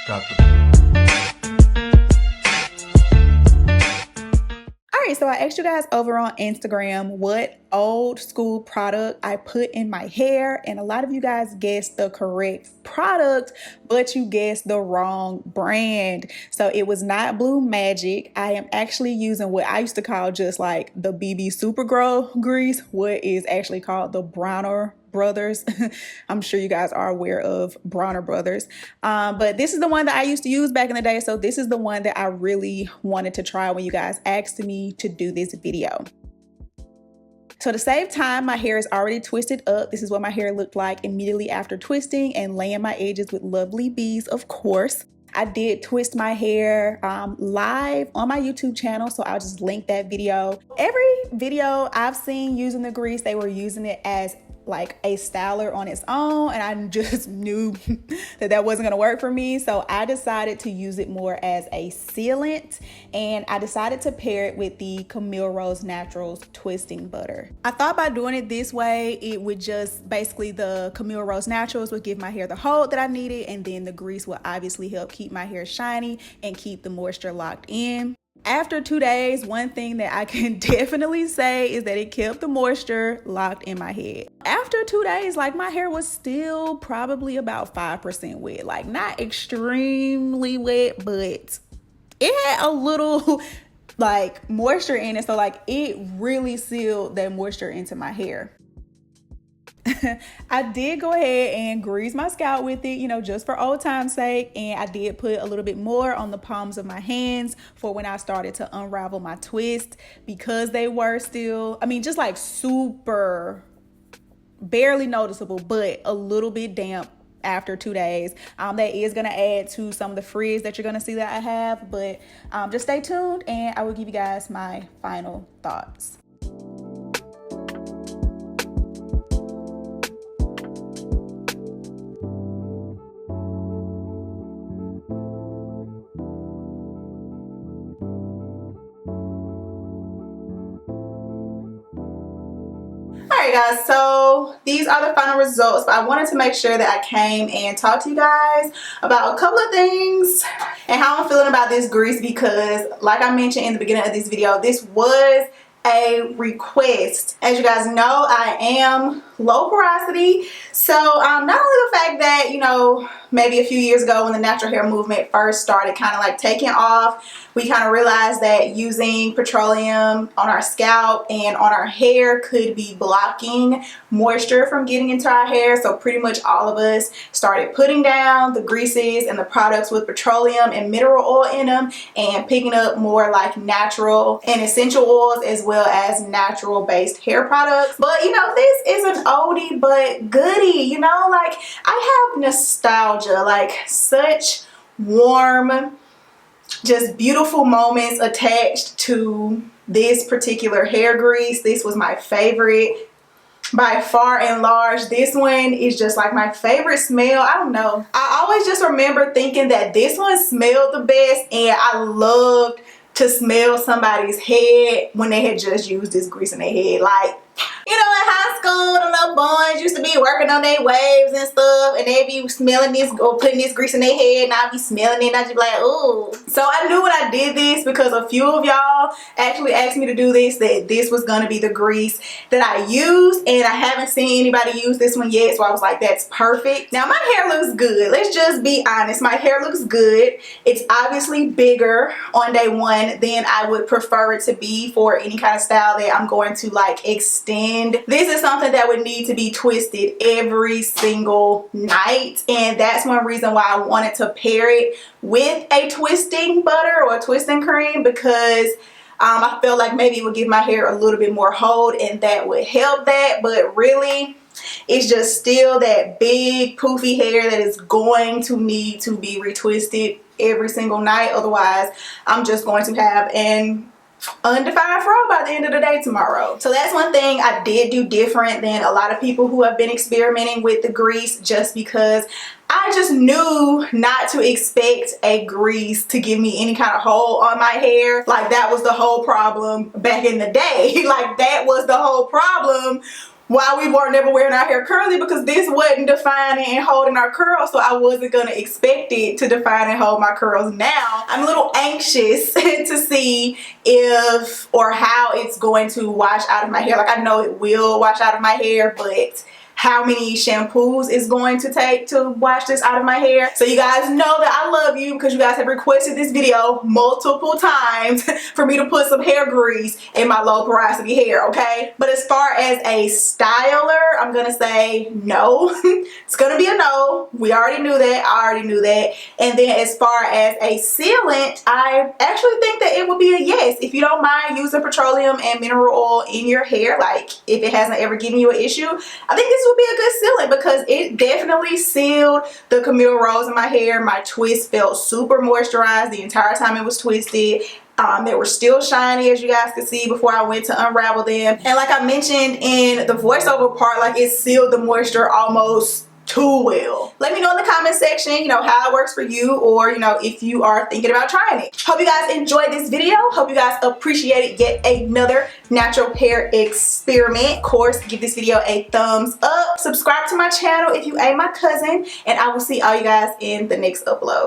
Got the Alright, so I asked you guys over on Instagram what old school product I put in my hair, and a lot of you guys guessed the correct product, but you guessed the wrong brand. So it was not Blue Magic. I am actually using what I used to call just like the BB Super Grow grease, what is actually called the Browner Brothers. I'm sure you guys are aware of Bronner Brothers. But this is the one that I used to use back in the day. So this is the one that I really wanted to try when you guys asked me to do this video. So to save time, my hair is already twisted up. This is what my hair looked like immediately after twisting and laying my edges with lovely bees, of course. I did twist my hair live on my YouTube channel, so I'll just link that video. Every video I've seen using the grease, they were using it as like a styler on its own, and I just knew that wasn't gonna work for me. So I decided to use it more as a sealant, and I decided to pair it with the Camille Rose Naturals twisting butter. I thought by doing it this way, it would just basically the Camille Rose Naturals would give my hair the hold that I needed, and then the grease will obviously help keep my hair shiny and keep the moisture locked in. After 2 days, one thing that I can definitely say is that it kept the moisture locked in my head. After 2 days, like my hair was still probably about 5% wet, like not extremely wet, but it had a little like moisture in it. So like it really sealed that moisture into my hair. I did go ahead and grease my scalp with it, you know, just for old time's sake. And I did put a little bit more on the palms of my hands for when I started to unravel my twist, because they were still, I mean, just like super barely noticeable, but a little bit damp after 2 days. That is going to add to some of the frizz that you're going to see that I have, but just stay tuned and I will give you guys my final thoughts. Alright guys, so these are the final results, but I wanted to make sure that I came and talked to you guys about a couple of things and how I'm feeling about this grease, because like I mentioned in the beginning of this video, this was a request. As you guys know, I am low porosity, so not only the fact that, you know, maybe a few years ago when the natural hair movement first started kind of like taking off, we kind of realized that using petroleum on our scalp and on our hair could be blocking moisture from getting into our hair. So pretty much all of us started putting down the greases and the products with petroleum and mineral oil in them and picking up more like natural and essential oils as well as natural based hair products. But you know, this is an oldie but goodie, you know, like I have nostalgia, like such warm, just beautiful moments attached to this particular hair grease. This was my favorite by far and large. This one is just like my favorite smell. I don't know, I always just remember thinking that this one smelled the best, and I loved to smell somebody's head when they had just used this grease in their head. Like, you know, in high school, the little boys used to be working on their waves and stuff, and they'd be smelling this or putting this grease in their head, and I'd be smelling it, and I'd be like, ooh. So I knew when I did this, because a few of y'all actually asked me to do this, that this was gonna be the grease that I used, and I haven't seen anybody use this one yet, so I was like, that's perfect. Now my hair looks good. Let's just be honest. My hair looks good. It's obviously bigger on day one than I would prefer it to be for any kind of style that I'm going to like extend. This is something that would need to be twisted every single night, and that's one reason why I wanted to pair it with a twisting butter or a twisting cream, because I felt like maybe it would give my hair a little bit more hold and that would help that. But really, it's just still that big poofy hair that is going to need to be retwisted every single night. Otherwise, I'm just going to have an undefined fro by the end of the day tomorrow. So that's one thing I did do different than a lot of people who have been experimenting with the grease, just because I just knew not to expect a grease to give me any kind of hold on my hair. Like that was the whole problem back in the day. Like that was the whole problem why we weren't never wearing our hair curly, because this wasn't defining and holding our curls, so I wasn't gonna expect it to define and hold my curls. Now I'm a little anxious to see if or how it's going to wash out of my hair. Like, I know it will wash out of my hair, but how many shampoos it's going to take to wash this out of my hair. So you guys know that I love you, because you guys have requested this video multiple times for me to put some hair grease in my low porosity hair, okay? But as far as a styler, I'm gonna say no. It's gonna be a no. We already knew that. I already knew that. And then as far as a sealant, I actually think that it would be a yes. If you don't mind using petroleum and mineral oil in your hair, like if it hasn't ever given you an issue, I think this would be a good sealant, because it definitely sealed the Camille Rose in my hair. My twist felt super moisturized the entire time it was twisted. They were still shiny, as you guys could see before I went to unravel them. And like I mentioned in the voiceover part, like it sealed the moisture almost too well. Let me know in the comment section, you know, how it works for you, or, you know, if you are thinking about trying it. Hope you guys enjoyed this video. Hope you guys appreciated yet another natural hair experiment. Of course, give this video a thumbs up. Subscribe to my channel if you ain't my cousin, and I will see all you guys in the next upload.